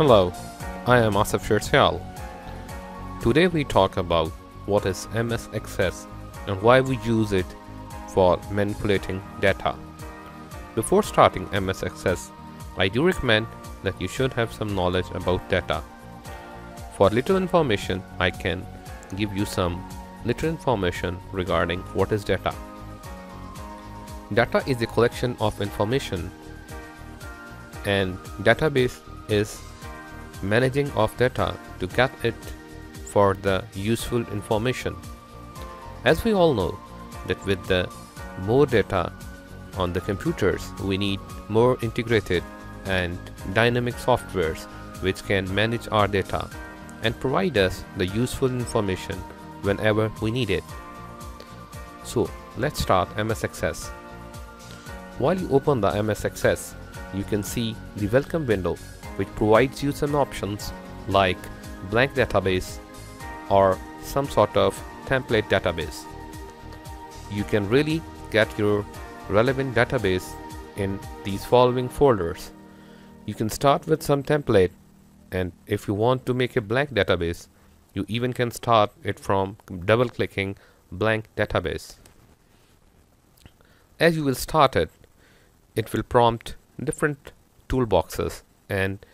Hello, I am Asaf Shersyal. Today we talk about what is MS Access and why we use it for manipulating data. Before starting MS Access, I do recommend that you should have some knowledge about data. For little information, I can give you some little information regarding what is data. Data is a collection of information, and database is managing of data to get it for the useful information. As we all know that with the more data on the computers, we need more integrated and dynamic softwares which can manage our data and provide us the useful information whenever we need it. So let's start MS Access. While you open the MS Access, you can see the welcome window, which provides you some options like blank database or some sort of template database. You can really get your relevant database in these following folders. You can start with some template, and if you want to make a blank database, you even can start it from double clicking blank database. As you will start it, it will prompt different toolboxes and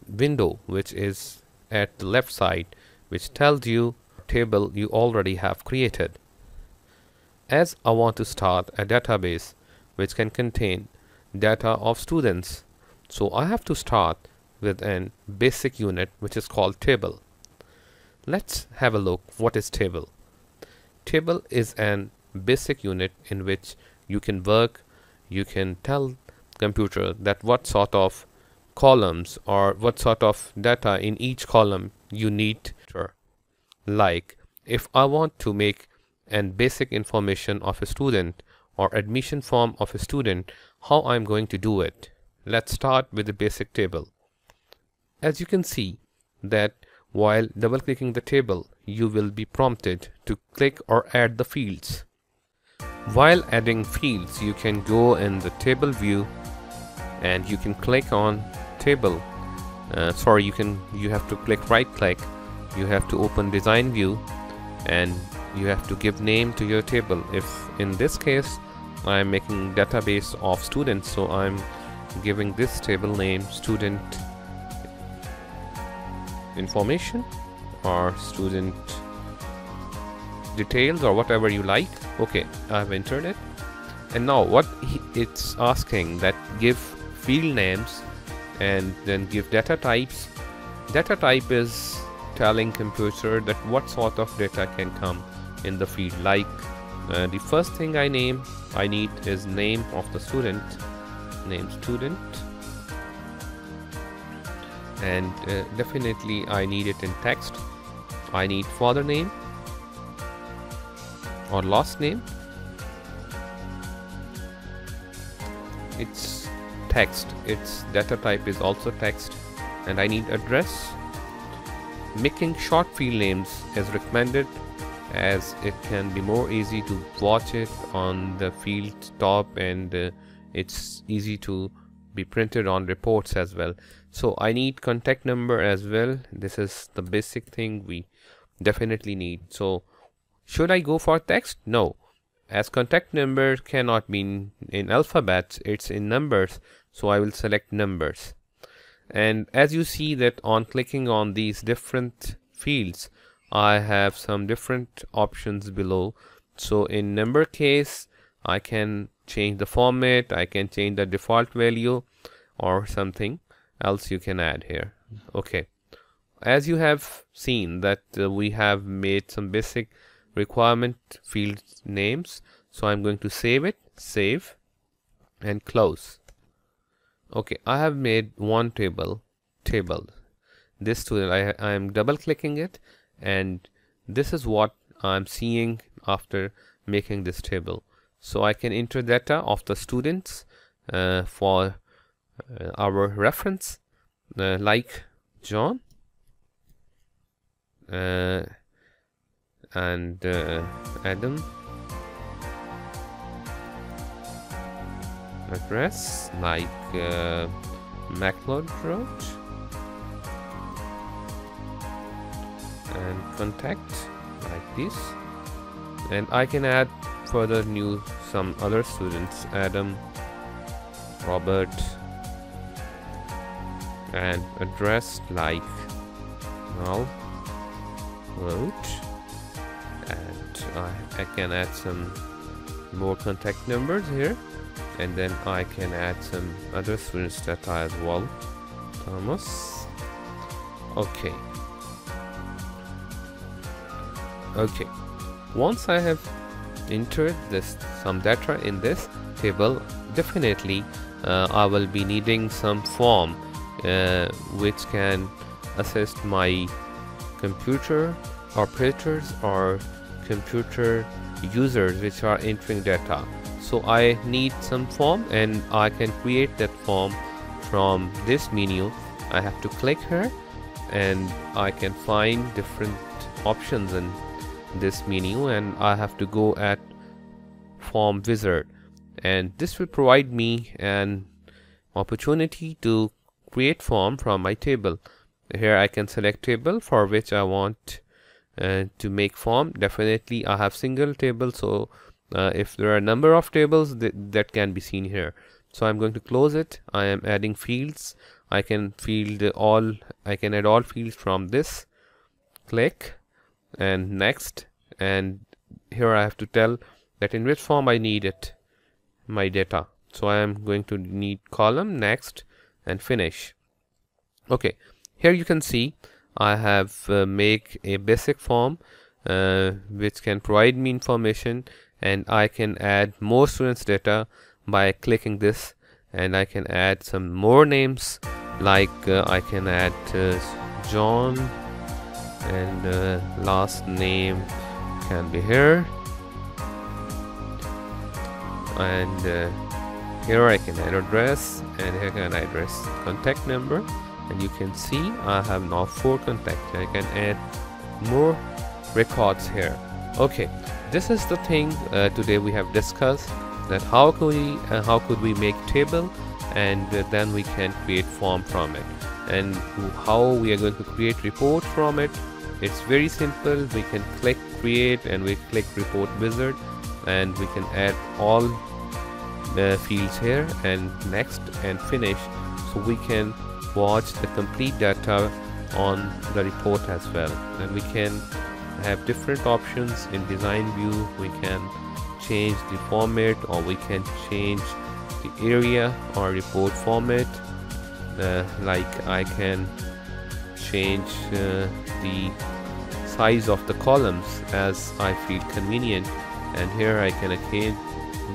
window which is at the left side, which tells you table you already have created. As I want to start a database which can contain data of students, so I have to start with an basic unit which is called table. Let's have a look what is table. Table is an basic unit in which you can work. You can tell computer that what sort of columns or what sort of data in each column you need. Like if I want to make an basic information of a student or admission form of a student, how I'm going to do it. Let's start with the basic table. As you can see that while double clicking the table, you will be prompted to click or add the fields. While adding fields, you can go in the table view and you can click on table. You have to click right click. You have to open design view and you have to give name to your table. If in this case I am making database of students, so I'm giving this table name student information or student details or whatever you like. Okay, I've entered it, and now what it's asking that give field names and then give data types. Data type is telling computer that what sort of data can come in the field. Like the first thing I need is name of the student, name student, and definitely I need it in text. I need father name or last name. It's text, its data type is also text, and I need address. Making short field names is recommended as it can be more easy to watch it on the field top, and it's easy to be printed on reports as well. So I need contact number as well. This is the basic thing we definitely need. So should I go for text? No, as contact number cannot be in alphabets, it's in numbers, so I will select numbers. And as you see that on clicking on these different fields, I have some different options below. So in number case, I can change the format, I can change the default value or something else you can add here. Okay, as you have seen that we have made some basic requirement field names, so I'm going to save it, save and close. Okay, I have made one table. This student, I am double clicking it, and this is what I'm seeing after making this table. So I can enter data of the students for our reference, like John and Adam, address like MacLeod Road, and contact like this, and I can add further some other students, Adam, Robert, and address like null vote, and I can add some more contact numbers here, and then I can add some other students data as well. Thomas. Okay. Once I have entered some data in this table, definitely I will be needing some form which can assist my computer operators or computer users which are entering data. So I need some form, and I can create that form from this menu. I have to click here, and I can find different options in this menu, and I have to go at form wizard, and this will provide me an opportunity to create form from my table. Here I can select table for which I want to make form. Definitely I have single table, so if there are a number of tables, that can be seen here. So I'm going to close it. I am adding fields. I can add all fields from this. Click and next, and here I have to tell that in which form I need it, my data. So I am going to need column, next, and finish. Okay, here you can see I have make a basic form which can provide me information, and I can add more students data by clicking this, and I can add some more names, like I can add John, and last name can be here, and here I can add address, and here can address contact number, and you can see I have now 4 contacts. I can add more records here. Okay, this is the thing today we have discussed, that how could we make table, and then we can create form from it, and how we are going to create report from it. It's very simple. We can click create, and we click report wizard, and we can add all the fields here, and next, and finish, so we can watch the complete data on the report as well. And we can have different options in design view. We can change the format, or we can change the area or report format, like I can change the size of the columns as I feel convenient, and here I can again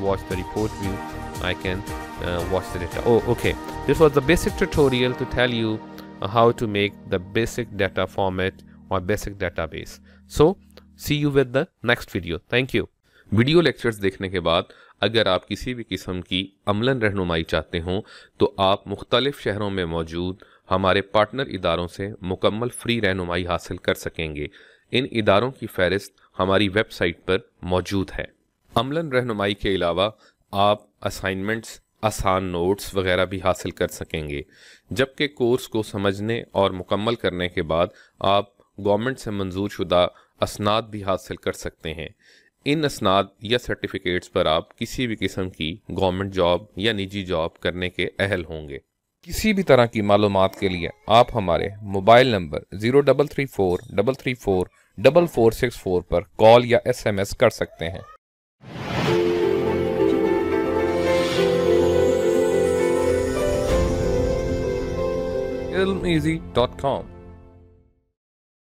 watch the report view. I can watch the data. Okay, this was the basic tutorial to tell you how to make the basic data format or basic database. So see you with the next video. Thank you. Video lectures देखने के बाद अगर आप किसी भी किस्म की अमलन रहनुमाई चाहते हों, तो आप मुख्तलिफ शहरों में मौजूद हमारे पार्टनर इदारों से मुकम्मल फ्री रहनुमाई हासिल कर सकेंगे। इन इदारों की फहरिस्त हमारी वेबसाइट पर मौजूद है। अमलन रहनुमाई के अलावा आप असाइनमेंट्स, आसान नोट्स वगैरह भी हासिल कर सकेंगे, जबकि कोर्स को समझने और मुकम्मल करने के बाद आप गवर्नमेंट से मंजूर शुदा असनाद भी हासिल कर सकते हैं। इन असनाद या सर्टिफिकेट्स पर आप किसी भी किस्म की गवर्नमेंट जॉब या निजी जॉब करने के अहल होंगे। किसी भी तरह की मालूमात के लिए आप हमारे मोबाइल नंबर 0334334464 पर कॉल या SMS कर सकते हैं। ilmEasy.com